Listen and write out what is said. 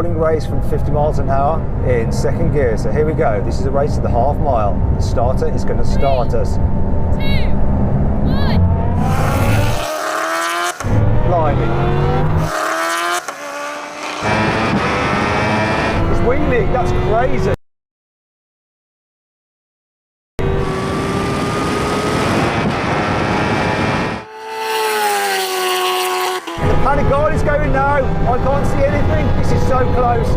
rolling race from 50 miles an hour in second gear. So here we go. This is a race to the half mile. The starter is going to start us. 2, 1. Blimey. It's wheeling, that's crazy. The panic guard is going now. I can't see anything. This is so close.